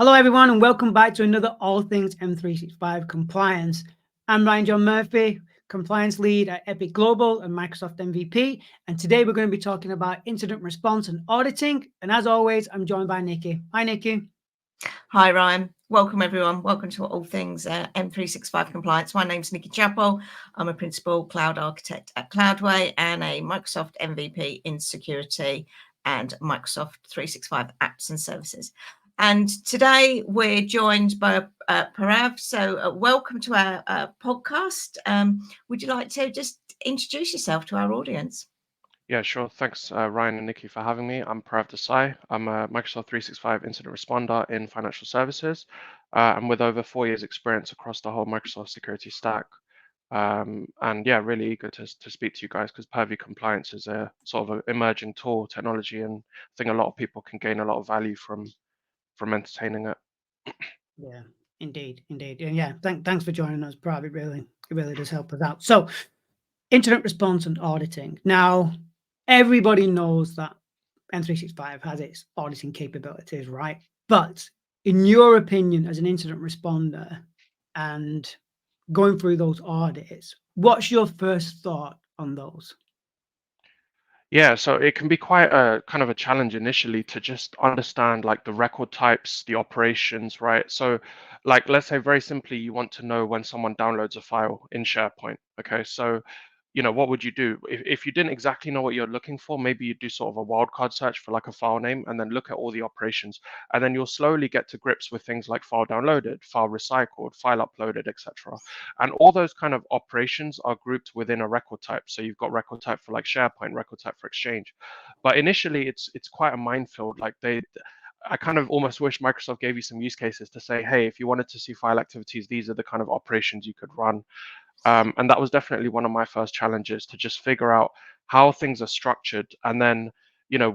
Hello, everyone, and welcome back to another All Things M365 Compliance. I'm Ryan John Murphy, Compliance Lead at Epic Global and Microsoft MVP. And today we're going to be talking about incident response and auditing. And as always, I'm joined by Nikki. Hi, Nikki. Hi, Ryan. Welcome, everyone. Welcome to All Things M365 Compliance. My name's Nikki Chappell. I'm a Principal Cloud Architect at Cloudway and a Microsoft MVP in Security and Microsoft 365 Apps and Services. And today we're joined by Purav. So welcome to our podcast. Would you like to just introduce yourself to our audience? Yeah, sure. Thanks, Ryan and Nikki, for having me. I'm Purav Desai. I'm a Microsoft 365 incident responder in financial services, and with over 4 years' experience across the whole Microsoft security stack. And yeah, really eager to speak to you guys because Purview Compliance is a sort of an emerging tool technology, and I think a lot of people can gain a lot of value from entertaining it. Yeah, indeed. And yeah, thanks for joining us, Prav. It really does help us out. So, incident response and auditing. Now, everybody knows that M365 has its auditing capabilities, right? But in your opinion, as an incident responder and going through those audits, what's your first thought on those? Yeah, so it can be quite a kind of a challenge initially to just understand like the record types, the operations, right? So like let's say very simply you want to know when someone downloads a file in SharePoint. Okay, so what would you do? If you didn't exactly know what you're looking for, maybe you do sort of a wildcard search for like a file name and then look at all the operations. And then you'll slowly get to grips with things like file downloaded, file recycled, file uploaded, etc. And all those kind of operations are grouped within a record type. So you've got record type for like SharePoint, record type for Exchange. But initially it's quite a minefield. I kind of almost wish Microsoft gave you some use cases to say, hey, if you wanted to see file activities, these are the kind of operations you could run. And that was definitely one of my first challenges to just figure out how things are structured and then,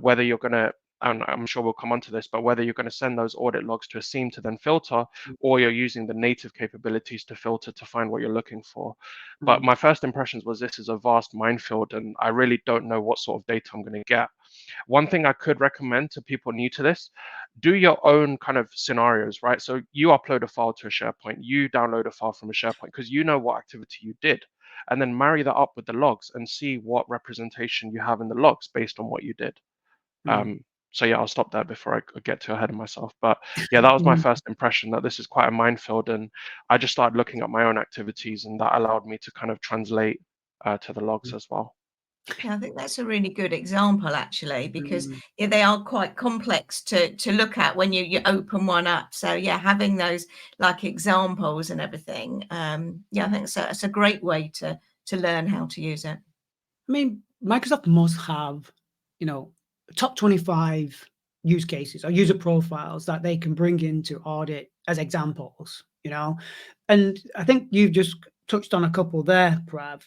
whether you're going to, and I'm sure we'll come onto this, but whether you're going to send those audit logs to a seam to then filter, or you're using the native capabilities to filter to find what you're looking for. But my first impressions was this is a vast minefield and I really don't know what sort of data I'm going to get. One thing I could recommend to people new to this, do your own kind of scenarios, right? So you upload a file to a SharePoint, you download a file from a SharePoint because you know what activity you did, and then marry that up with the logs and see what representation you have in the logs based on what you did. So yeah, I'll stop there before I get too ahead of myself. But yeah, that was my first impression that this is quite a minefield, and I just started looking at my own activities, and that allowed me to kind of translate to the logs as well. Yeah, I think that's a really good example, actually, because they are quite complex to look at when you open one up. So yeah, having those like examples and everything, yeah, I think it's a great way to learn how to use it. I mean, Microsoft must have, top 25 use cases or user profiles that they can bring into audit as examples, And I think you've just touched on a couple there, Prav,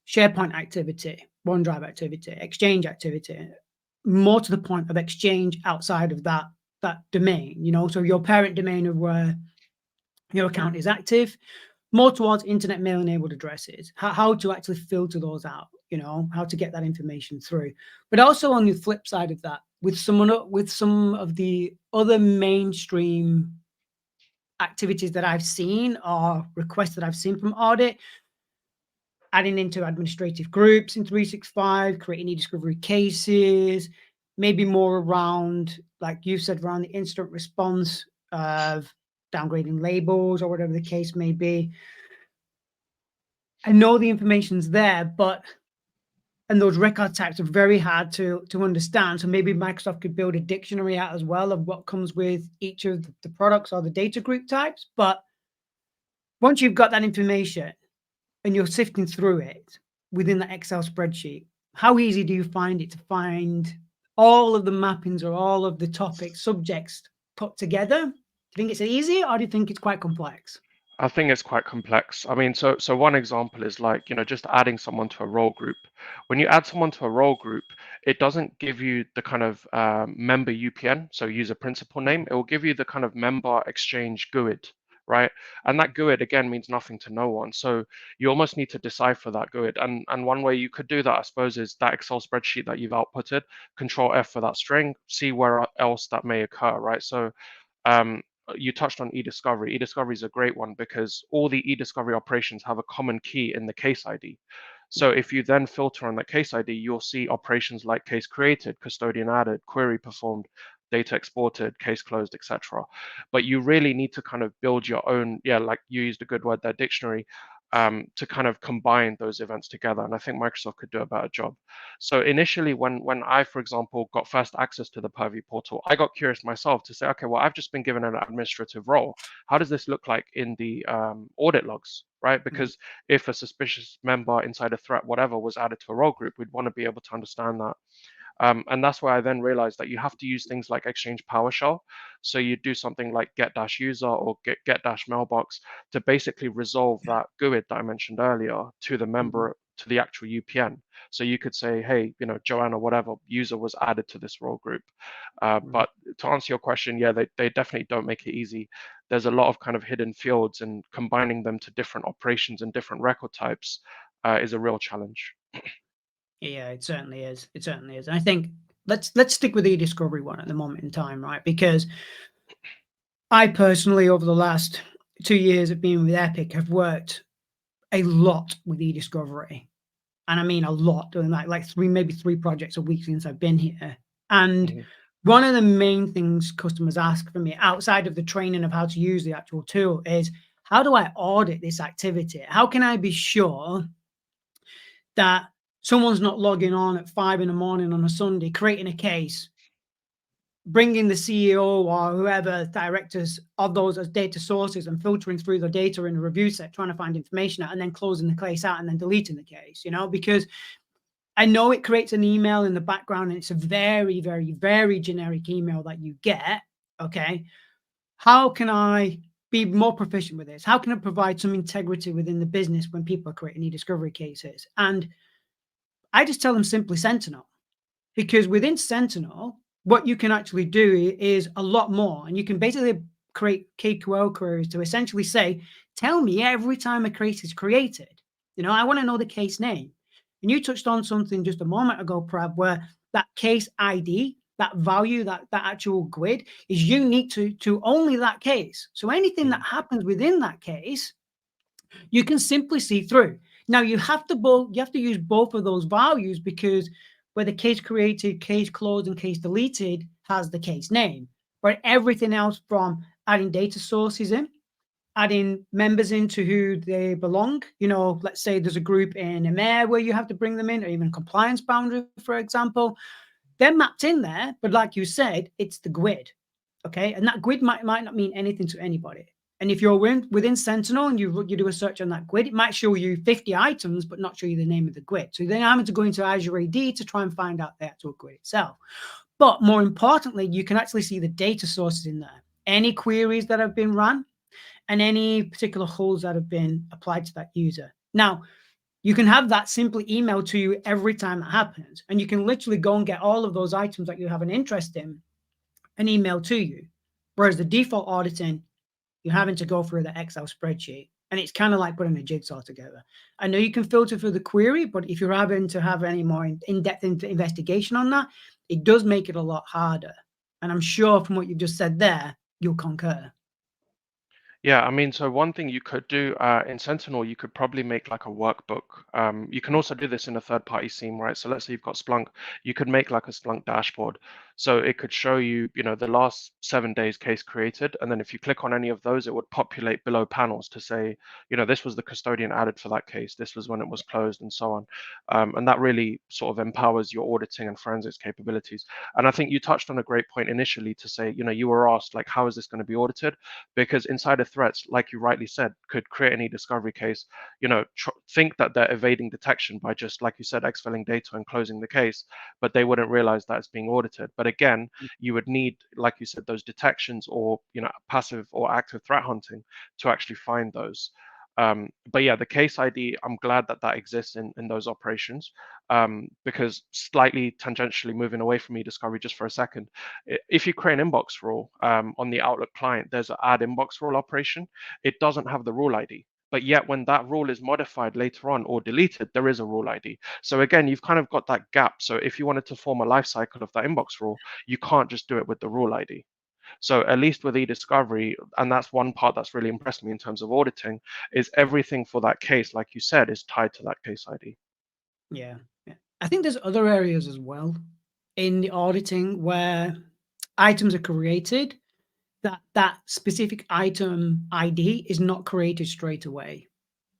SharePoint activity, OneDrive activity, Exchange activity, more to the point of Exchange outside of that domain, so your parent domain of where your account is active, more towards internet mail enabled addresses, how to actually filter those out, how to get that information through. But also on the flip side of that, with some of the other mainstream activities that I've seen or requests that I've seen from audit, adding into administrative groups in 365, creating e-discovery cases, maybe more around, like you said, around the instant response of downgrading labels or whatever the case may be. I know the information's there, and those record types are very hard to understand. So maybe Microsoft could build a dictionary out as well of what comes with each of the products or the data group types. But once you've got that information and you're sifting through it within that Excel spreadsheet, how easy do you find it to find all of the mappings or all of the topics, subjects put together? Do you think it's easy or do you think it's quite complex? I think it's quite complex. I mean, so one example is like, just adding someone to a role group. When you add someone to a role group, it doesn't give you the kind of member UPN, so user principal name. It will give you the kind of member exchange GUID, right? And that GUID again means nothing to no one. So you almost need to decipher that GUID. And one way you could do that, I suppose, is that Excel spreadsheet that you've outputted, Control F for that string, see where else that may occur, right? So you touched on e-discovery. E-discovery is a great one because all the e-discovery operations have a common key in the case ID. So if you then filter on that case ID, you'll see operations like case created, custodian added, query performed, data exported, case closed, etc. But you really need to kind of build your own, yeah, like you used a good word there, dictionary, to kind of combine those events together. And I think Microsoft could do a better job. So initially, when I, for example, got first access to the Purview portal, I got curious myself to say, okay, well, I've just been given an administrative role. How does this look like in the audit logs, right? Because if a suspicious member, insider threat, whatever, was added to a role group, we'd want to be able to understand that. And that's why I then realized that you have to use things like Exchange PowerShell. So you do something like get-user or get-mailbox to basically resolve that GUID that I mentioned earlier to the member, to the actual UPN. So you could say, hey, Joanne or whatever user was added to this role group. But to answer your question, yeah, they definitely don't make it easy. There's a lot of kind of hidden fields, and combining them to different operations and different record types is a real challenge. Yeah, it certainly is. It certainly is. And I think let's stick with the e-discovery one at the moment in time, right? Because I personally, over the last 2 years of being with Epic, have worked a lot with e-discovery. And I mean a lot, doing like maybe three projects a week since I've been here. And one of the main things customers ask from me outside of the training of how to use the actual tool is, how do I audit this activity? How can I be sure that someone's not logging on at 5 a.m. on a Sunday, creating a case, bringing the CEO or whoever directors of those as data sources and filtering through the data in a review set, trying to find information out and then closing the case out and then deleting the case, because I know it creates an email in the background and it's a very, very, very generic email that you get. Okay. How can I be more proficient with this? How can I provide some integrity within the business when people are creating e-discovery cases? And I just tell them simply Sentinel, because within Sentinel, what you can actually do is a lot more. And you can basically create KQL queries to essentially say, tell me every time a case is created. I want to know the case name. And you touched on something just a moment ago, Purav, where that case ID, that value, that actual GUID is unique to only that case. So anything that happens within that case, you can simply see through. Now you have to use both of those values, because where the case created, case closed, and case deleted has the case name. But everything else, from adding data sources in, adding members into who they belong, let's say there's a group in EMEA where you have to bring them in, or even compliance boundary, for example, they're mapped in there. But like you said, it's the GUID. Okay. And that GUID might not mean anything to anybody. And if you're within Sentinel and you do a search on that GUID, it might show you 50 items, but not show you the name of the GUID. So then I'm having to go into Azure AD to try and find out the actual GUID itself. But more importantly, you can actually see the data sources in there, any queries that have been run, and any particular holes that have been applied to that user. Now, you can have that simply emailed to you every time that happens. And you can literally go and get all of those items that you have an interest in and email to you. Whereas the default auditing, you're having to go through the Excel spreadsheet. And it's kind of like putting a jigsaw together. I know you can filter through the query, but if you're having to have any more in-depth investigation on that, it does make it a lot harder. And I'm sure from what you've just said there, you'll concur. Yeah, I mean, so one thing you could do in Sentinel, you could probably make like a workbook. You can also do this in a third-party SIEM, right? So let's say you've got Splunk, you could make like a Splunk dashboard. So it could show you, the last 7 days case created, and then if you click on any of those, it would populate below panels to say, this was the custodian added for that case, this was when it was closed, and so on. And that really sort of empowers your auditing and forensics capabilities. And I think you touched on a great point initially to say, you were asked like, how is this going to be audited? Because insider threats, like you rightly said, could create any discovery case, think that they're evading detection by just, like you said, exfilling data and closing the case, but they wouldn't realize that it's being audited. But again, you would need, like you said, those detections or, passive or active threat hunting to actually find those. But yeah, the case ID, I'm glad that exists in those operations, because slightly tangentially moving away from e-discovery just for a second, if you create an inbox rule on the Outlook client, there's an add inbox rule operation. It doesn't have the rule ID. But yet when that rule is modified later on or deleted, there is a rule ID. So again, you've kind of got that gap. So if you wanted to form a life cycle of that inbox rule, you can't just do it with the rule ID. So at least with e-discovery, and that's one part that's really impressed me in terms of auditing, is everything for that case, like you said, is tied to that case ID. Yeah, yeah. I think there's other areas as well in the auditing where items are created that specific item ID is not created straight away.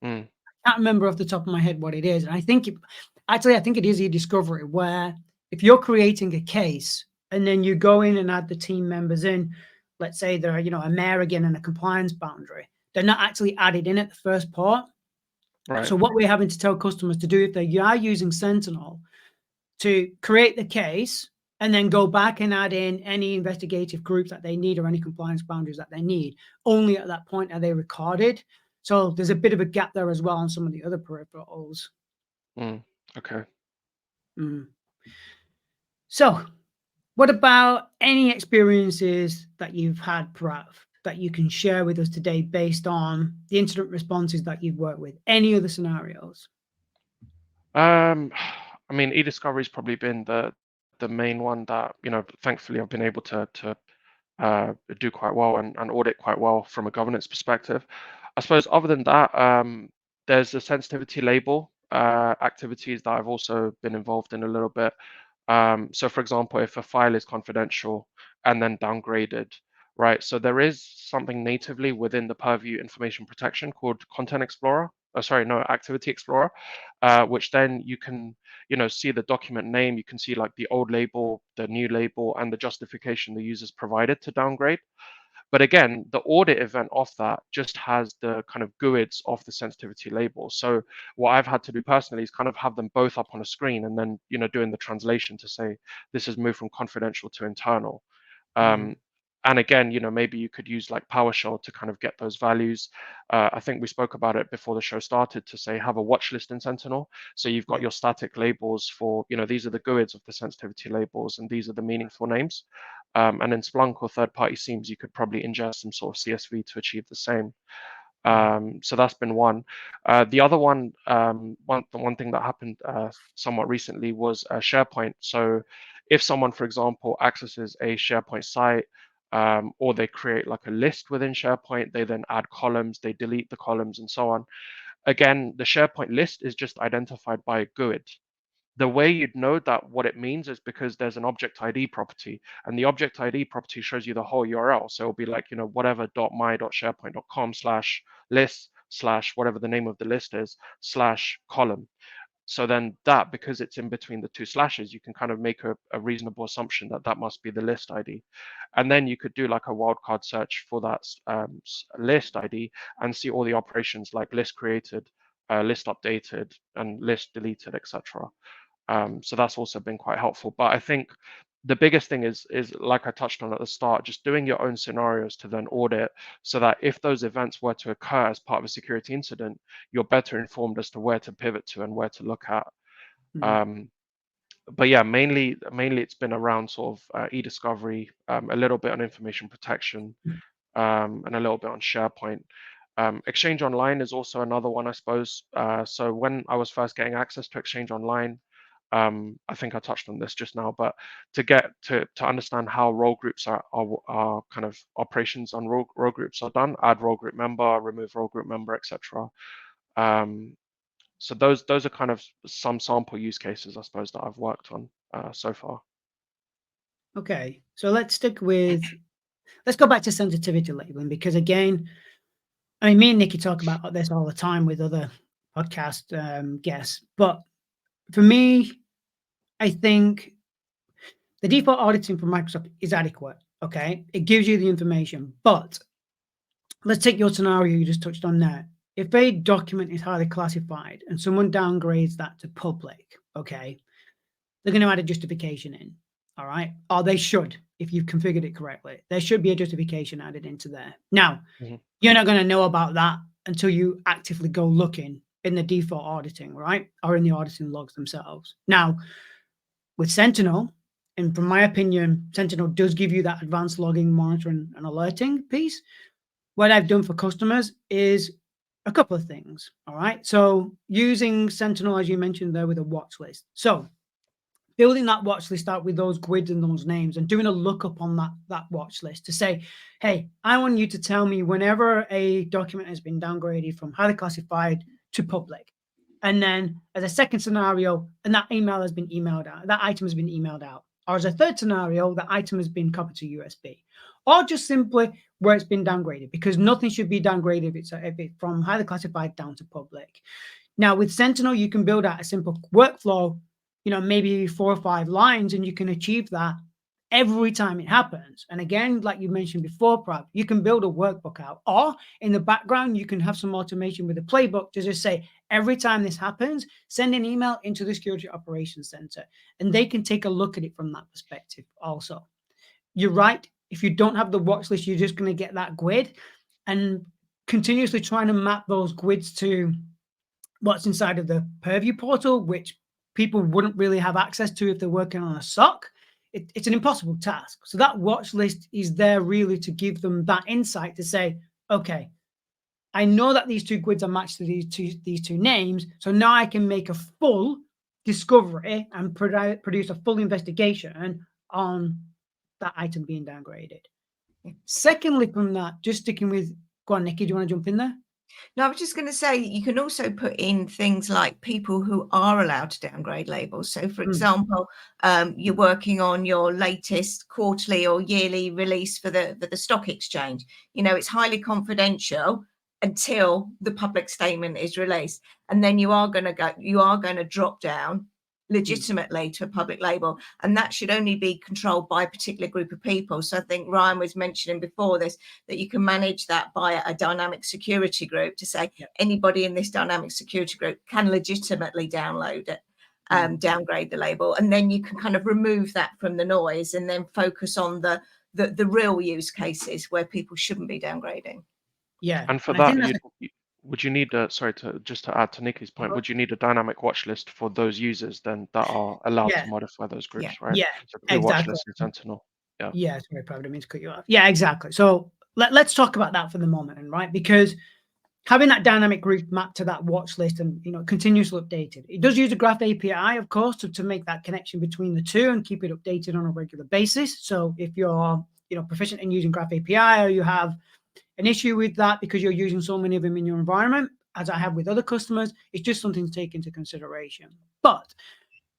Mm, I can't remember off the top of my head what it is. And I think I think it is e-discovery, where if you're creating a case and then you go in and add the team members in, let's say they're, a American and a compliance boundary, they're not actually added in at the first part. right. So what we're having to tell customers to do, if they are using Sentinel, to create the case and then go back and add in any investigative groups that they need or any compliance boundaries that they need. Only at that point are they recorded. So there's a bit of a gap there as well on some of the other peripherals. Okay. Mm. So what about any experiences that you've had, Purav, that you can share with us today based on the incident responses that you've worked with? Any other scenarios? I mean, e-discovery's probably been the main one that, thankfully I've been able to do quite well and audit quite well from a governance perspective. I suppose other than that, there's the sensitivity label activities that I've also been involved in a little bit. So for example, if a file is confidential and then downgraded, right? So there is something natively within the Purview information protection called Content Explorer. Oh, sorry, no, Activity Explorer, which then you can, see the document name. You can see like the old label, the new label, and the justification the users provided to downgrade. But again, the audit event of that just has the kind of GUIDs of the sensitivity label. So what I've had to do personally is kind of have them both up on a screen and then, doing the translation to say this has moved from confidential to internal. And again, maybe you could use like PowerShell to kind of get those values. I think we spoke about it before the show started to say have a watch list in Sentinel. So you've got your static labels for, these are the GUIDs of the sensitivity labels and these are the meaningful names. And in Splunk or third-party seams, you could probably ingest some sort of CSV to achieve the same. So that's been one. The other one, one thing that happened somewhat recently was SharePoint. So if someone, for example, accesses a SharePoint site, or they create like a list within SharePoint, they then add columns, they delete the columns and so on. Again, the SharePoint list is just identified by a GUID. The way you'd know that what it means is because there's an object ID property, and the object ID property shows you the whole URL. So it'll be like, whatever.my.sharepoint.com/list/ whatever the name of the list is /column. So then that, because it's in between the two slashes, you can kind of make a reasonable assumption that that must be the list ID. And then you could do like a wildcard search for that list ID and see all the operations like list created, list updated, and list deleted, etc. So that's also been quite helpful. But I think the biggest thing is like I touched on at the start, just doing your own scenarios to then audit so that if those events were to occur as part of a security incident, you're better informed as to where to pivot to and where to look at. But yeah, mainly it's been around sort of e-discovery, a little bit on information protection, and a little bit on SharePoint. Exchange Online is also another one, I suppose. So when I was first getting access to Exchange Online, I think I touched on this just now, but to get to understand how role groups are kind of operations on role groups are done, add role group member, remove role group member, etc. So those are kind of some sample use cases, I suppose, that I've worked on so far. Okay, so let's go back to sensitivity labeling, because again, I mean, me and Nikki talk about this all the time with other podcast guests, but for me, I think the default auditing from Microsoft is adequate. Okay, it gives you the information, but let's take your scenario you just touched on there. If a document is highly classified and someone downgrades that to public, okay, they're going to add a justification in. All right, or they should, if you've configured it correctly. There should be a justification added into there. Now, you're not going to know about that until you actively go looking in the default auditing, right? Or in the auditing logs themselves. Now, with Sentinel, and from my opinion, Sentinel does give you that advanced logging, monitoring, and alerting piece. What I've done for customers is a couple of things, all right? So using Sentinel, as you mentioned there, with a watch list. So building that watch list out with those grids and those names and doing a lookup on that watch list to say, hey, I want you to tell me whenever a document has been downgraded from highly classified to public. And then as a second scenario, and that email has been emailed out, that item has been emailed out. Or as a third scenario, the item has been copied to USB. Or just simply where it's been downgraded, because nothing should be downgraded if it's from highly classified down to public. Now with Sentinel, you can build out a simple workflow, maybe 4 or 5 lines, and you can achieve that every time it happens. And again, like you mentioned before, Purav, you can build a workbook out, or in the background, you can have some automation with a playbook to just say, every time this happens, send an email into the Security Operations Center, and they can take a look at it from that perspective also. You're right. If you don't have the watch list, you're just going to get that grid, and continuously trying to map those grids to what's inside of the Purview portal, which people wouldn't really have access to if they're working on a SOC. It's an impossible task. So that watch list is there really to give them that insight to say, okay, I know that these 2 grids are matched to these two names. So now I can make a full discovery and produce a full investigation on that item being downgraded. Secondly, from that, just sticking with, go on, Nikki, do you want to jump in there? No, I was just going to say, you can also put in things like people who are allowed to downgrade labels. So, for example, you're working on your latest quarterly or yearly release for the stock exchange. It's highly confidential until the public statement is released, and then you are going to drop down legitimately to a public label, and that should only be controlled by a particular group of people. So I think Ryan was mentioning before this that you can manage that by a dynamic security group to say anybody in this dynamic security group can legitimately download it, downgrade the label, and then you can kind of remove that from the noise and then focus on the real use cases where people shouldn't be downgrading. And for that, would you need to add to Nikki's point, would you need a dynamic watch list for those users then that are allowed to modify those groups, right? Yeah, so exactly. Watch list in Sentinel. Yeah, sorry, probably didn't mean to cut you off. Yeah, exactly. So let's talk about that for the moment, right? Because having that dynamic group mapped to that watch list and continuously updated, it does use a Graph API, of course, to make that connection between the two and keep it updated on a regular basis. So if you're proficient in using Graph API, or you have an issue with that because you're using so many of them in your environment, as I have with other customers, it's just something to take into consideration. But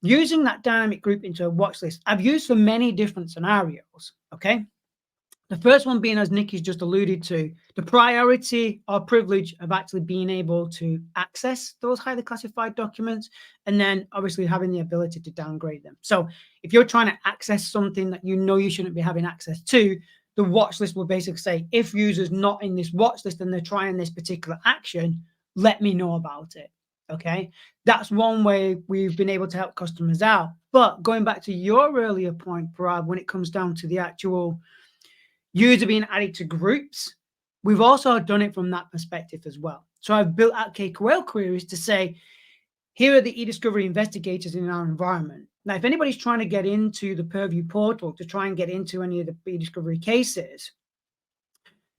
using that dynamic group into a watch list, I've used for many different scenarios, okay? The first one being, as Nikki's just alluded to, the priority or privilege of actually being able to access those highly classified documents, and then obviously having the ability to downgrade them. So if you're trying to access something that you shouldn't be having access to, the watch list will basically say, if users not in this watch list and they're trying this particular action, let me know about it. Okay, that's one way we've been able to help customers out. But going back to your earlier point, Purav, when it comes down to the actual user being added to groups, we've also done it from that perspective as well. So I've built out KQL queries to say, here are the e-discovery investigators in our environment. Now, if anybody's trying to get into the Purview portal to try and get into any of the e-discovery cases,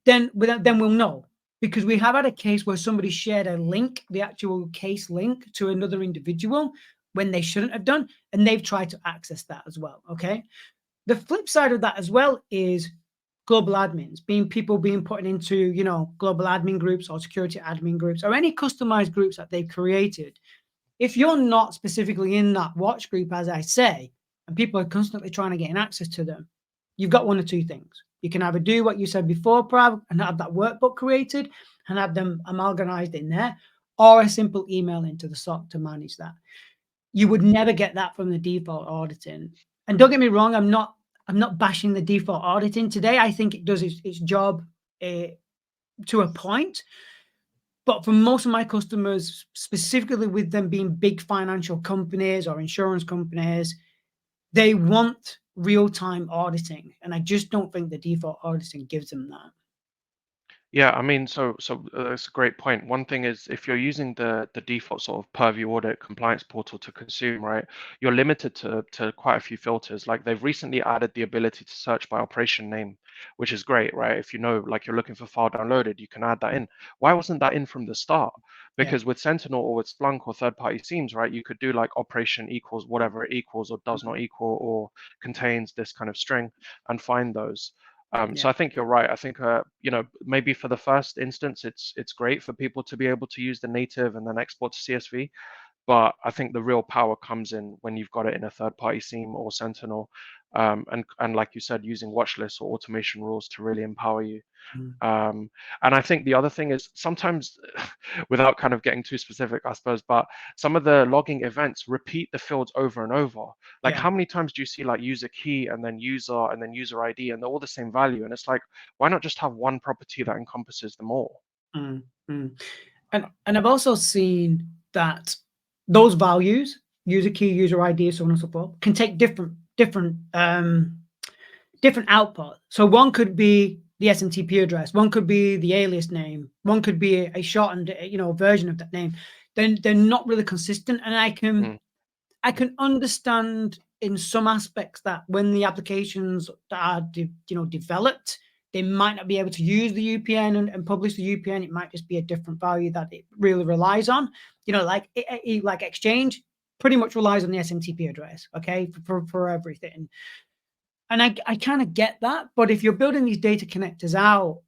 then we'll know, because we have had a case where somebody shared a link, the actual case link, to another individual when they shouldn't have done, and they've tried to access that as well, okay? The flip side of that as well is global admins, people being put into, global admin groups or security admin groups or any customized groups that they've created. If you're not specifically in that watch group, as I say, and people are constantly trying to get access to them, you've got one or two things. You can either do what you said before, Purav, and have that workbook created and have them amalgamized in there, or a simple email into the SOC to manage that. You would never get that from the default auditing. And don't get me wrong, I'm not bashing the default auditing today. I think it does its job to a point. But for most of my customers, specifically with them being big financial companies or insurance companies, they want real-time auditing. And I just don't think the default auditing gives them that. Yeah, I mean, so that's a great point. One thing is, if you're using the default sort of Purview audit compliance portal to consume, right, you're limited to quite a few filters. Like they've recently added the ability to search by operation name, which is great, right? If like you're looking for file downloaded, you can add that in. Why wasn't that in from the start? Because with Sentinel or with Splunk or third-party SIEMs, right, you could do like operation equals whatever it equals or does not equal or contains this kind of string and find those. So I think you're right. I think maybe for the first instance, it's great for people to be able to use the native and then export to CSV. But I think the real power comes in when you've got it in a third-party SIEM or Sentinel, and like you said, using watch lists or automation rules to really empower you. And I think the other thing is sometimes, without kind of getting too specific, I suppose, but some of the logging events repeat the fields over and over. Like how many times do you see like user key and then user ID and they're all the same value? And it's like, why not just have one property that encompasses them all? And I've also seen that those values, user key, user ID, so on and so forth, can take different output. So one could be the SMTP address, one could be the alias name, one could be a shortened, version of that name. Then they're not really consistent, and I can understand in some aspects that when the applications that are developed, they might not be able to use the UPN and publish the UPN. It might just be a different value that it really relies on. Like Exchange pretty much relies on the SMTP address, okay, for everything. And I kind of get that, but if you're building these data connectors out,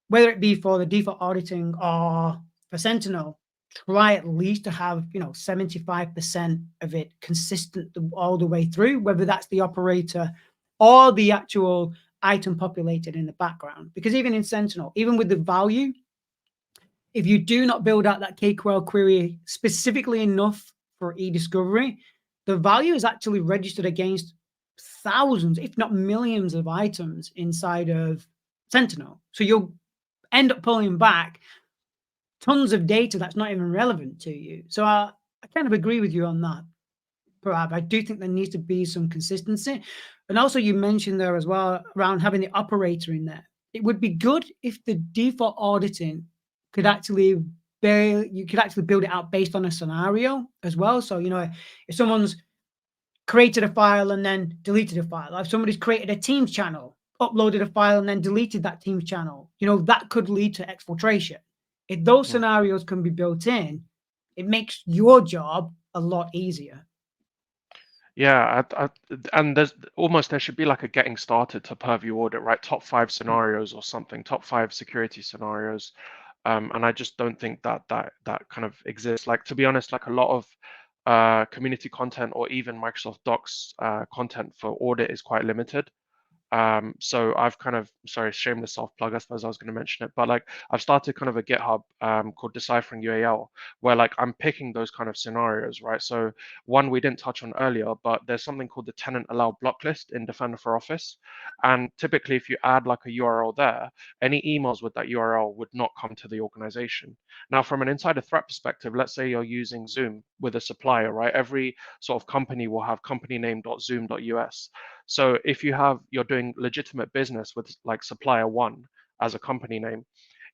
whether it be for the default auditing or for Sentinel, try at least to have 75% of it consistent all the way through, whether that's the operator or the actual item populated in the background. Because even in Sentinel, even with the value, if you do not build out that KQL query specifically enough for e-discovery, the value is actually registered against thousands, if not millions of items inside of Sentinel. So you'll end up pulling back tons of data that's not even relevant to you. So I kind of agree with you on that, Purav. I do think there needs to be some consistency. And also you mentioned there as well around having the operator in there. It would be good if the default auditing could actually you could actually build it out based on a scenario as well. So, if someone's created a file and then deleted a file, if somebody's created a Teams channel, uploaded a file and then deleted that Teams channel, that could lead to exfiltration. If those scenarios can be built in, it makes your job a lot easier. Yeah, and there should be like a getting started to Purview audit, right? Top 5 scenarios or something, top 5 security scenarios. And I just don't think that kind of exists. Like, to be honest, like a lot of community content or even Microsoft Docs content for audit is quite limited. So I've kind of, sorry, shameless self plug, I suppose I was going to mention it, but like I've started kind of a GitHub called Deciphering UAL, where like I'm picking those kind of scenarios, right? So one we didn't touch on earlier, but there's something called the tenant allow block list in Defender for Office. And typically if you add like a URL there, any emails with that URL would not come to the organization. Now, from an insider threat perspective, let's say you're using Zoom with a supplier, right? Every sort of company will have company name.zoom.us. So if you're doing legitimate business with like supplier one as a company name,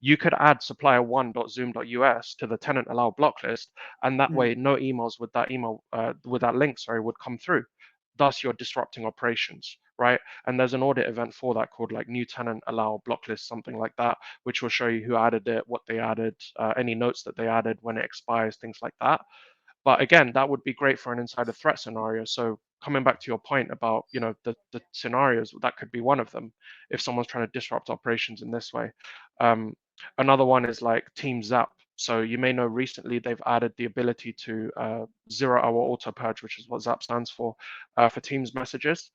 you could add supplier1.zoom.us to the tenant allow block list, and that way no emails with that link, would come through. Thus, you're disrupting operations, right? And there's an audit event for that called like new tenant allow block list, something like that, which will show you who added it, what they added, any notes that they added, when it expires, things like that. But again, that would be great for an insider threat scenario. So coming back to your point about, the scenarios, that could be one of them if someone's trying to disrupt operations in this way. Another one is like Team Zap. So you may know recently they've added the ability to 0-hour auto purge, which is what Zap stands for Teams messages.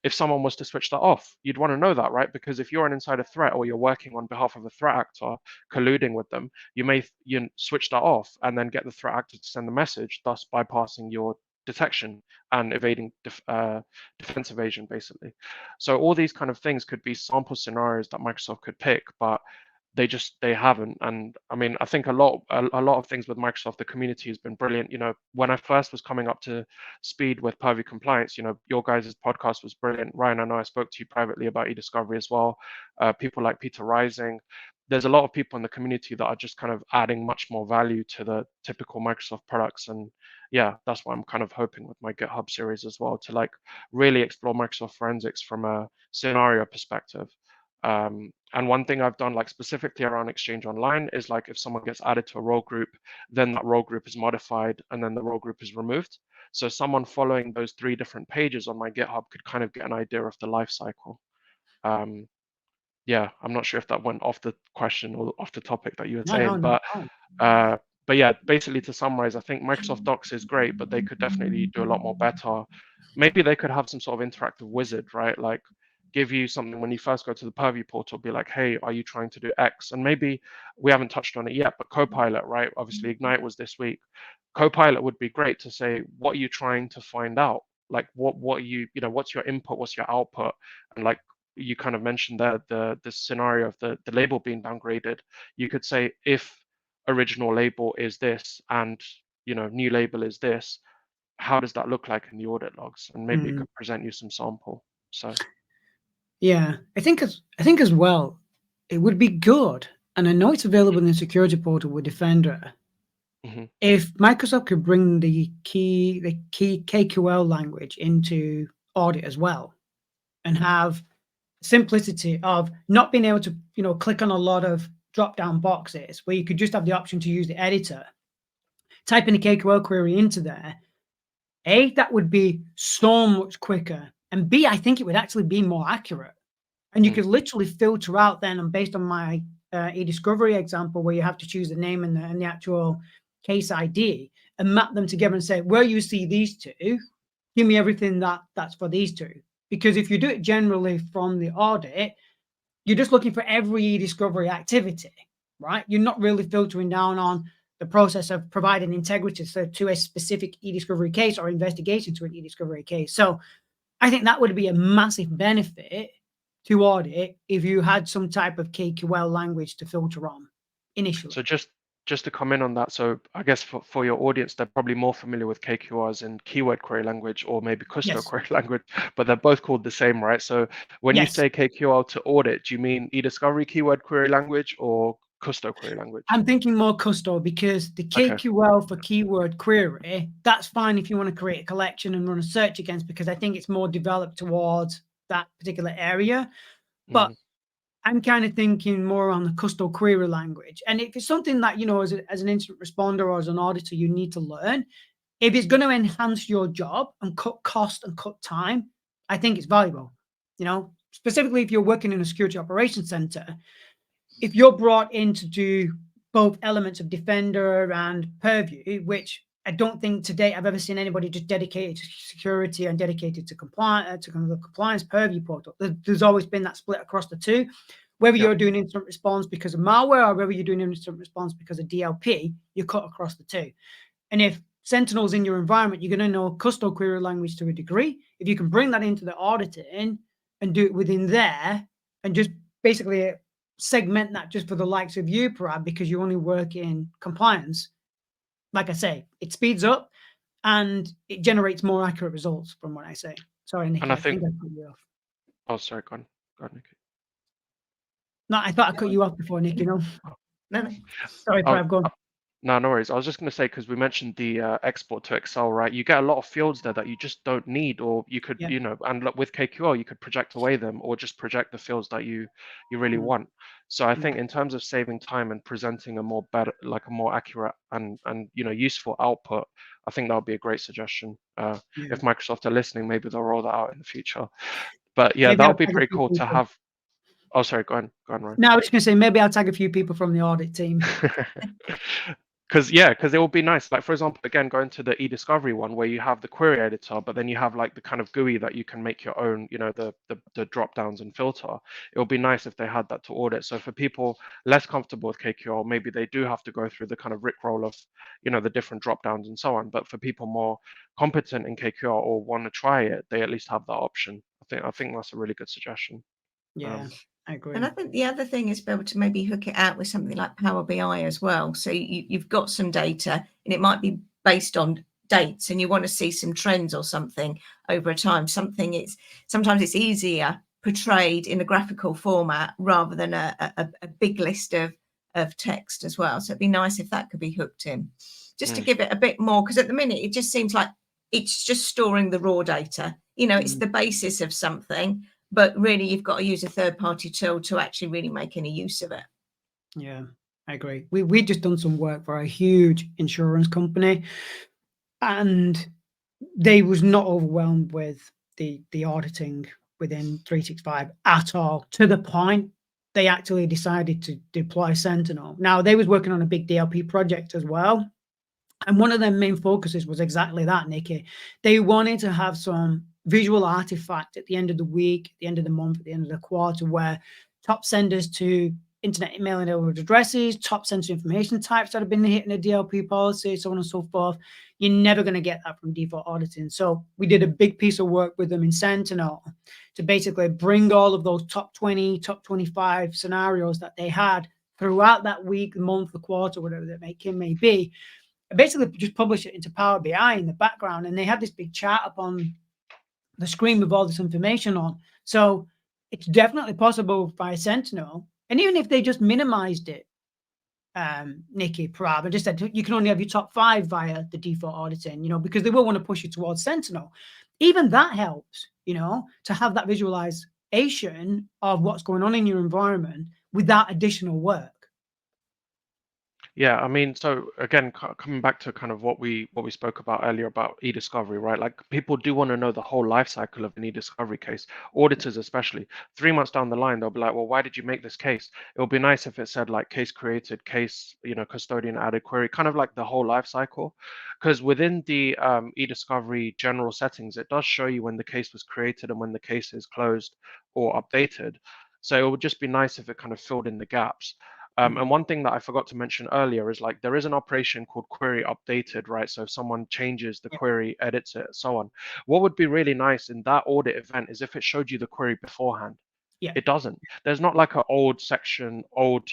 If someone was to switch that off, you'd want to know that, right? Because if you're an insider threat or you're working on behalf of a threat actor, colluding with them, you may switch that off and then get the threat actor to send the message, thus bypassing your detection and evading defense evasion, basically. So all these kind of things could be sample scenarios that Microsoft could pick, but they haven't. And I mean, I think a lot of things with Microsoft, the community has been brilliant. When I first was coming up to speed with Purview compliance, your guys' podcast was brilliant. Ryan, I know I spoke to you privately about e-discovery as well. People like Peter Rising. There's a lot of people in the community that are just kind of adding much more value to the typical Microsoft products. And yeah, that's what I'm kind of hoping with my GitHub series as well, to like really explore Microsoft forensics from a scenario perspective. And one thing I've done, like specifically around Exchange Online, is like if someone gets added to a role group, then that role group is modified and then the role group is removed. So someone following those 3 different pages on my GitHub could kind of get an idea of the life cycle. Yeah, I'm not sure if that went off the question or off the topic that you were saying, No. but yeah, basically to summarize, I think Microsoft Docs is great, but they could definitely do a lot more better. Maybe they could have some sort of interactive wizard, right? Like give you something when you first go to the Purview portal, be like, hey, are you trying to do X? And maybe we haven't touched on it yet, but Copilot, right? Obviously, Ignite was this week. Copilot would be great to say, what are you trying to find out? Like what are you, what's your input, what's your output? And like you kind of mentioned there, the scenario of the label being downgraded, you could say if original label is this and new label is this, how does that look like in the audit logs? And maybe it could present you some sample. So yeah, I think as well, it would be good, and I know it's available in the security portal with Defender. If Microsoft could bring the key KQL language into audit as well, and have simplicity of not being able to click on a lot of drop-down boxes, where you could just have the option to use the editor, type in a KQL query into there. A, that would be so much quicker, and B, I think it would actually be more accurate. And you could literally filter out then, and based on my e-discovery example, where you have to choose the name and the actual case ID, and map them together and say, where you see these two, give me everything that's for these two. Because if you do it generally from the audit, you're just looking for every e-discovery activity, right? You're not really filtering down on the process of providing integrity to a specific e-discovery case or investigation to an e-discovery case. So I think that would be a massive benefit to audit if you had some type of KQL language to filter on initially. So just to comment on that, so I guess for your audience, they're probably more familiar with KQRs in keyword query language or maybe Custo query language, but they're both called the same, right? So when you say KQL to audit, do you mean e-discovery keyword query language or Custo query language? I'm thinking more Custo, because the KQL for keyword query, that's fine if you want to create a collection and run a search against, because I think it's more developed towards that particular area. But I'm kind of thinking more on the Custo query language. And if it's something that, as an incident responder or as an auditor, you need to learn, if it's going to enhance your job and cut cost and cut time, I think it's valuable. Specifically if you're working in a security operations center, if you're brought in to do both elements of Defender and Purview, which I don't think to date I've ever seen anybody just dedicated to security and dedicated to compliance, to the compliance Purview portal. There's always been that split across the two. Whether you're doing incident response because of malware or whether you're doing incident response because of DLP, you cut across the two. And if Sentinel's in your environment, you're going to know Custo query language to a degree. If you can bring that into the auditing and do it within there and just basically segment that just for the likes of you, Purav, because you only work in compliance, like I say, it speeds up and it generates more accurate results from what I say. Sorry, Nikki, And I I think think I cut you off. Oh, sorry, go on, Nikki. No, I thought I cut you off before, Nick, No. Sorry, Purav, go on. No worries. I was just going to say, because we mentioned the export to Excel, right? You get a lot of fields there that you just don't need, or you could, and look, with KQL, you could project away them or just project the fields that you really want. So I think in terms of saving time and presenting a more accurate and useful output, I think that would be a great suggestion. If Microsoft are listening, maybe they'll roll that out in the future. But yeah, that would be pretty cool to have. Oh, sorry, go on, Ryan. No, I was just going to say, maybe I'll tag a few people from the audit team. Because it will be nice. Like, for example, again, going to the e-discovery one where you have the query editor, but then you have like the kind of GUI that you can make your own, the drop downs and filter. It would be nice if they had that to audit. So for people less comfortable with KQL, maybe they do have to go through the kind of rickroll of, the different drop downs and so on. But for people more competent in KQL or want to try it, they at least have that option. I think that's a really good suggestion. Yeah. I agree. And I think the other thing is be able to maybe hook it out with something like Power BI as well. So you've got some data and it might be based on dates and you want to see some trends or something over a time. Sometimes it's easier portrayed in a graphical format rather than a big list of text as well. So it'd be nice if that could be hooked in, just to give it a bit more, because at the minute it just seems like it's just storing the raw data. It's the basis of something. but really you've got to use a third-party tool to actually really make any use of it. Yeah, I agree. We just done some work for a huge insurance company, and they was not overwhelmed with the auditing within 365 at all, to the point they actually decided to deploy Sentinel. Now, they was working on a big DLP project as well, and one of their main focuses was exactly that, Nikki. They wanted to have some visual artifact at the end of the week, at the end of the month, at the end of the quarter, where top senders to internet emailing over addresses, top sensitive information types that have been hitting a DLP policy, so on and so forth. You're never going to get that from default auditing. So we did a big piece of work with them in Sentinel to basically bring all of those top 20, top 25 scenarios that they had throughout that week, the month, the quarter, whatever that may be. I basically just publish it into Power BI in the background, and they had this big chart up on the screen with all this information on. So it's definitely possible via Sentinel. And even if they just minimized it, Nikki, Purav, and just said you can only have your top 5 via the default auditing, because they will want to push you towards Sentinel. Even that helps, to have that visualization of what's going on in your environment without additional work. Yeah, I mean, so again, coming back to kind of what we spoke about earlier about e-discovery, right? Like people do want to know the whole life cycle of an e-discovery case, auditors especially. 3 months down the line, they'll be like, well, why did you make this case? It would be nice if it said like case created, case, custodian added query, kind of like the whole life cycle. Because within the e-discovery general settings, it does show you when the case was created and when the case is closed or updated. So it would just be nice if it kind of filled in the gaps. And one thing that I forgot to mention earlier is like there is an operation called query updated, right? So if someone changes the query, edits it, so on. What would be really nice in that audit event is if it showed you the query beforehand. Yeah. It doesn't. There's not like an old section, old,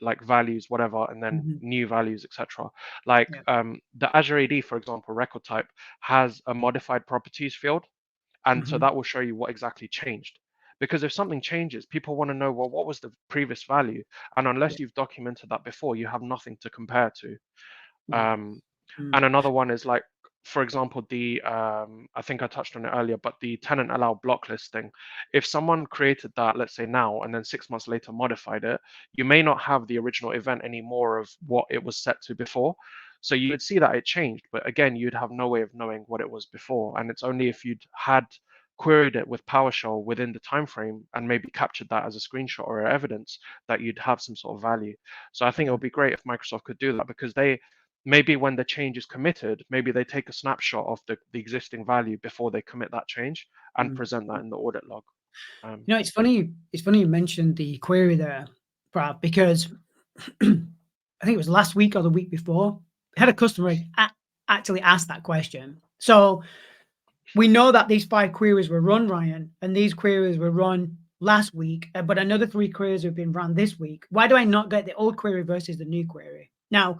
like values, whatever, and then new values, etc. Like the Azure AD, for example, record type has a modified properties field. And so that will show you what exactly changed. Because if something changes, people want to know, well, what was the previous value? And unless you've documented that before, you have nothing to compare to. And another one is like, for example, the I think I touched on it earlier, but the tenant allow block listing. If someone created that, let's say now, and then 6 months later modified it, you may not have the original event anymore of what it was set to before. So you would see that it changed, but again, you'd have no way of knowing what it was before. And it's only if you'd had queried it with PowerShell within the time frame and maybe captured that as a screenshot or evidence that you'd have some sort of value. So I think it would be great if Microsoft could do that, because they maybe when the change is committed, maybe they take a snapshot of the existing value before they commit that change and present that in the audit log. It's funny you mentioned the query there, Prav, because I think it was last week or the week before, I had a customer actually ask that question. So we know that these 5 queries were run, Ryan, and these queries were run last week, but another 3 queries have been run this week. Why do I not get the old query versus the new query? Now,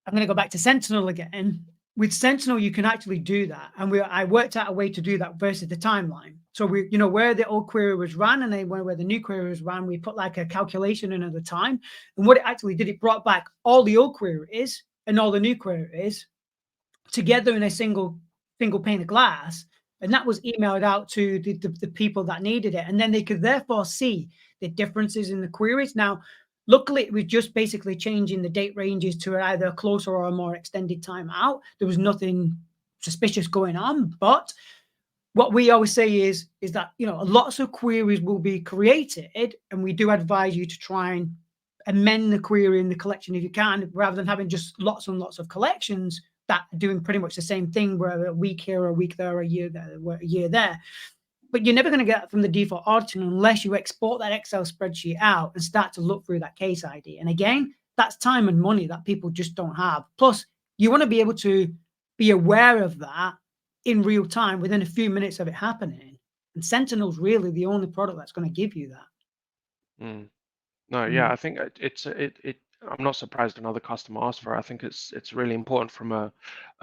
I'm going to go back to Sentinel again. With Sentinel, you can actually do that. And I worked out a way to do that versus the timeline. So where the old query was run and then where the new query was run, we put like a calculation in at the time. And what it actually did, it brought back all the old queries and all the new queries together in a single pane of glass. And that was emailed out to the people that needed it. And then they could therefore see the differences in the queries. Now, luckily, it was just basically changing the date ranges to either a closer or a more extended time out. There was nothing suspicious going on. But what we always say is that, lots of queries will be created, and we do advise you to try and amend the query in the collection if you can, rather than having just lots and lots of collections that are doing pretty much the same thing, where a week here, a week there, a year there, a year there. But you're never going to get that from the default auditing unless you export that Excel spreadsheet out and start to look through that case ID. And again, that's time and money that people just don't have. Plus, you want to be able to be aware of that in real time within a few minutes of it happening. And Sentinel's really the only product that's going to give you that. No, yeah, I think I'm not surprised another customer asked for it. I think it's really important from a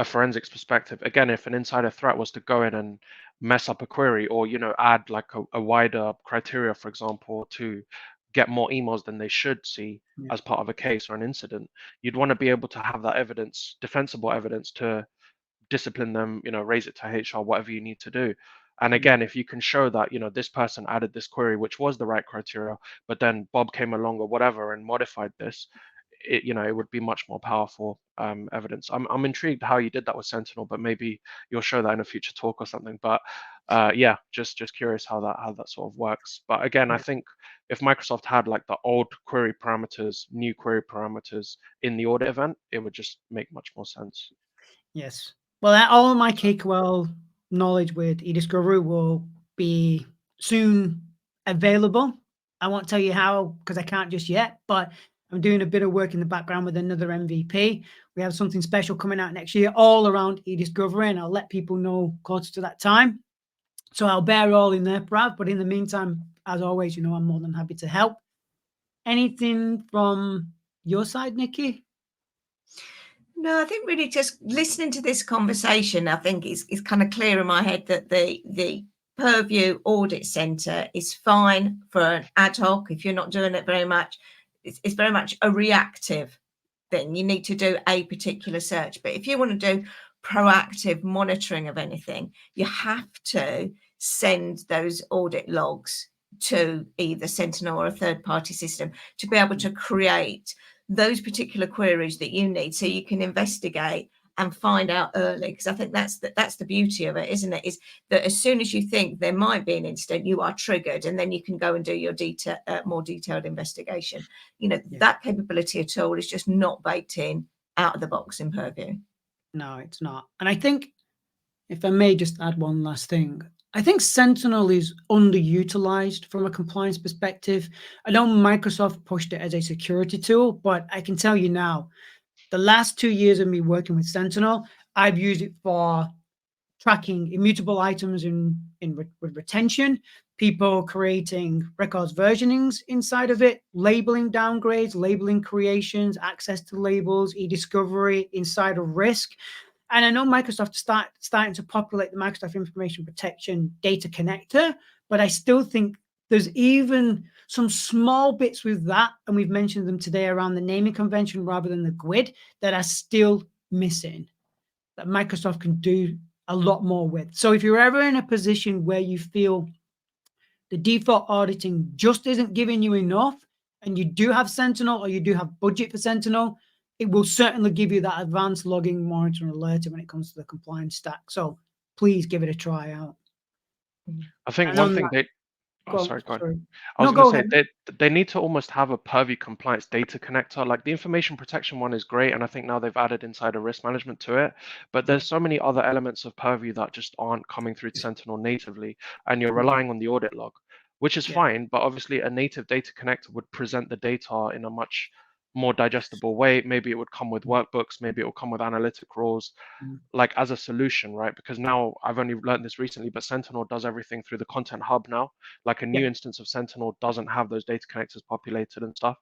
forensics perspective. Again, if an insider threat was to go in and mess up a query, or add like a wider criteria, for example, to get more emails than they should see as part of a case or an incident, you'd want to be able to have that evidence, defensible evidence, to discipline them, raise it to HR, whatever you need to do. And again, if you can show that, this person added this query, which was the right criteria, but then Bob came along or whatever and modified this, it would be much more powerful evidence. I'm intrigued how you did that with Sentinel, but maybe you'll show that in a future talk or something. But yeah, just curious how that sort of works. But again, I think if Microsoft had like the old query parameters, new query parameters in the audit event, it would just make much more sense. Yes. Well, all of my KQL knowledge with eDiscovery will be soon available. I won't tell you how because I can't just yet, but I'm doing a bit of work in the background with another MVP. We have something special coming out next year all around eDiscovery, and I'll let people know closer to that time. So I'll bear all in there, Purav. But in the meantime, as always, I'm more than happy to help. Anything from your side, Nikki? No, I think really just listening to this conversation, I think it's kind of clear in my head that the Purview Audit Centre is fine for an ad hoc if you're not doing it very much. It's very much a reactive thing. You need to do a particular search. But if you want to do proactive monitoring of anything, you have to send those audit logs to either Sentinel or a third-party system to be able to create those particular queries that you need so you can investigate and find out early. Because I think that's the beauty of it, isn't it? Is that as soon as you think there might be an incident, you are triggered, and then you can go and do your more detailed investigation. That capability at all is just not baked in out of the box in Purview. No, it's not. And I think, if I may just add one last thing, I think Sentinel is underutilized from a compliance perspective. I know Microsoft pushed it as a security tool, but I can tell you now, the last 2 years of me working with Sentinel, I've used it for tracking immutable items with retention, people creating records versionings inside of it, labeling downgrades, labeling creations, access to labels, e-discovery inside of risk. And I know Microsoft starting to populate the Microsoft Information Protection data connector, but I still think there's even some small bits with that, and we've mentioned them today around the naming convention rather than the GUID, that are still missing, that Microsoft can do a lot more with. So if you're ever in a position where you feel the default auditing just isn't giving you enough, and you do have Sentinel or you do have budget for Sentinel, it will certainly give you that advanced logging, monitoring, alerting when it comes to the compliance stack. So please give it a try out. I think And one on thing that, oh, sorry, go on. sorry. I was No, going go to ahead. say they need to almost have a Purview compliance data connector. Like the information protection one is great, and I think now they've added insider risk management to it. But there's so many other elements of Purview that just aren't coming through Sentinel natively, and you're relying on the audit log, which is Yeah. fine. But obviously, a native data connector would present the data in a much more digestible way. Maybe it would come with workbooks. Maybe it will come with analytic rules. Like as a solution, right? Because now I've only learned this recently, but Sentinel does everything through the Content Hub now. Like a new Yeah. instance of Sentinel doesn't have those data connectors populated and stuff,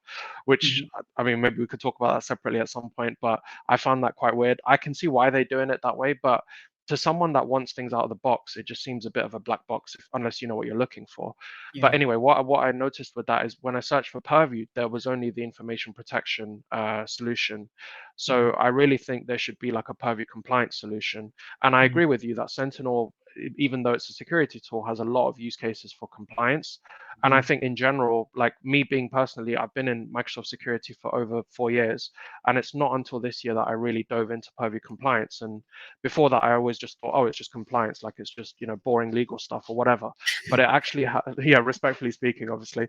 which I mean, maybe we could talk about that separately at some point, but I found that quite weird. I can see why they're doing it that way, but to someone that wants things out of the box, it just seems a bit of a black box unless you know what you're looking for. Yeah. But anyway, what I noticed with that is when I searched for Purview, there was only the information protection solution. So I really think there should be like a Purview compliance solution. And I agree with you that Sentinel, even though it's a security tool, has a lot of use cases for compliance. And I think in general, like me being personally, I've been in Microsoft security for over 4 years. And it's not until this year that I really dove into Purview compliance. And before that, I always just thought, oh, it's just compliance, like it's just, boring legal stuff or whatever. But it actually, yeah, respectfully speaking, obviously.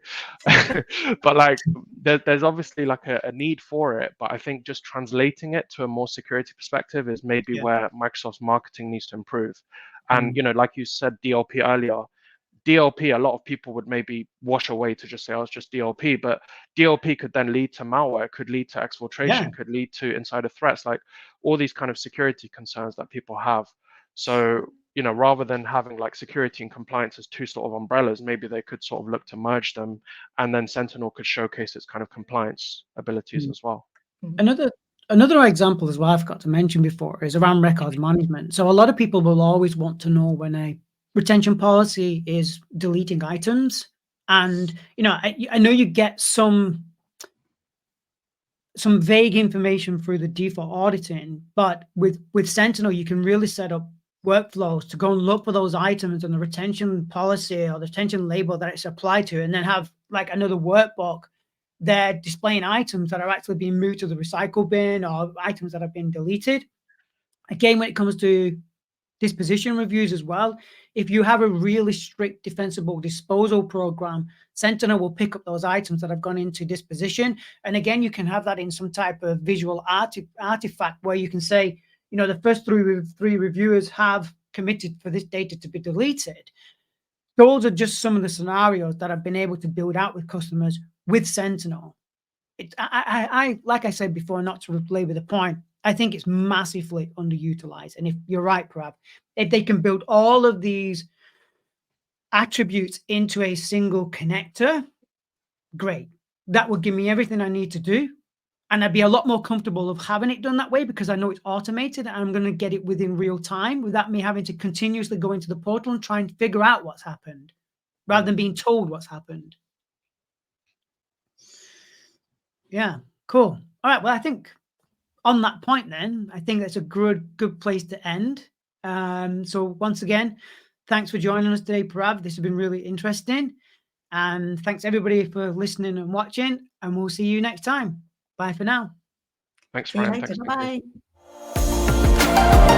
But like, there's obviously like a need for it. But I think just translating it to a more security perspective is maybe where Microsoft's marketing needs to improve. And, like you said, DLP earlier, DLP, a lot of people would maybe wash away to just say, oh, it's just DLP, but DLP could then lead to malware, could lead to exfiltration, could lead to insider threats, like all these kind of security concerns that people have. So, rather than having like security and compliance as two sort of umbrellas, maybe they could sort of look to merge them, and then Sentinel could showcase its kind of compliance abilities as well. Another example as well I forgot to mention before is around records management. So a lot of people will always want to know when a retention policy is deleting items. And, I know you get some vague information through the default auditing, but with Sentinel, you can really set up workflows to go and look for those items and the retention policy or the retention label that it's applied to, and then have like another workbook there displaying items that are actually being moved to the recycle bin or items that have been deleted. Again, when it comes to disposition reviews as well, if you have a really strict defensible disposal program, Sentinel will pick up those items that have gone into disposition. And again, you can have that in some type of visual artifact where you can say, you know, the first three reviewers have committed for this data to be deleted. Those are just some of the scenarios that I've been able to build out with customers with Sentinel. I like I said before, not to belabor the point, I think it's massively underutilized. And if you're right, Purav, if they can build all of these attributes into a single connector, great. That would give me everything I need to do. And I'd be a lot more comfortable of having it done that way because I know it's automated and I'm going to get it within real time without me having to continuously go into the portal and try and figure out what's happened rather than being told what's happened. Yeah, cool. All right. Well, I think on that point then, I think that's a good place to end. So once again, thanks for joining us today, Purav. This has been really interesting. And thanks everybody for listening and watching. And we'll see you next time. Bye for now. Thanks, See you Ryan. later. Thanks, Nikki. Bye.